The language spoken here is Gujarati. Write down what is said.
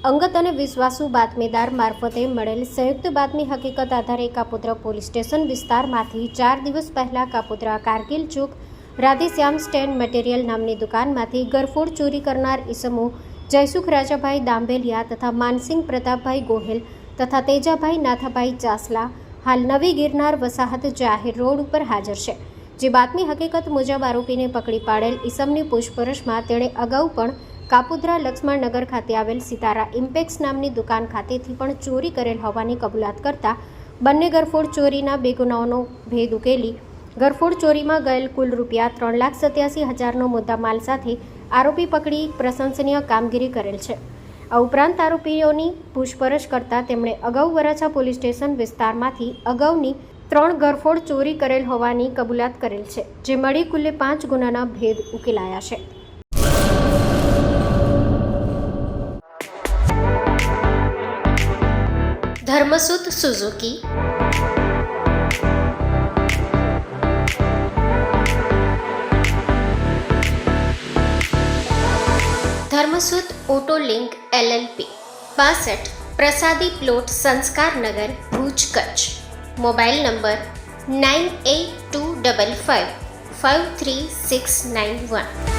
અંગત અને વિશ્વાસુ બાતમીદાર મારફતે મળેલ સંયુક્ત બાતમી હકીકત આધારે કાપોદ્રા પોલીસ સ્ટેશન વિસ્તારમાંથી 4 દિવસ પહેલા કાપોદ્રા કારગિલ ચોક રાધેશ્યામ સ્ટેન્ડ મટીરિયલ નામની દુકાનમાંથી ગરફોડ ચોરી કરનાર ઈસમો જયસુખ રાજાભાઈ દાંભેલિયા તથા માનસિંહ પ્રતાપભાઈ ગોહેલ તથા તેજાભાઈ નાથાભાઈ ચાસલા હાલ નવી ગિરનાર વસાહત જાહેર રોડ ઉપર હાજર છે। જે બાતમી હકીકત મુજબ આરોપીને પકડી પાડેલ ઈસમની પૂછપરછમાં તેણે અગાઉ પણ કાપોદ્રા લક્ષ્મણનગર ખાતે આવેલ સિતારા ઇમ્પેક્સ નામની દુકાન ખાતેથી પણ ચોરી કરેલ હોવાની કબૂલાત કરતા બંને ગરફોડ ચોરીના 2 ગુનાઓનો ભેદ ઉકેલી ગરફોડ ચોરીમાં ગયેલ કુલ રૂપિયા 3,87,000નો મુદ્દામાલ સાથે આરોપી પકડી પ્રશંસનીય કામગીરી કરેલ છે। આ ઉપરાંત આરોપીઓની પૂછપરછ કરતા તેમણે અગાઉ વરાછા પોલીસ સ્ટેશન વિસ્તારમાંથી અગાઉની 3 ગરફોડ ચોરી કરેલ હોવાની કબૂલાત કરેલ છે, જે મળી કુલે 5 ગુનાના ભેદ ઉકેલાયા છે। Dharmasut Suzuki, Dharmasut auto link LLP 62 પ્રસાદી plot Sanskarnagar Bhuj Kutch. Mobile number 9825553691।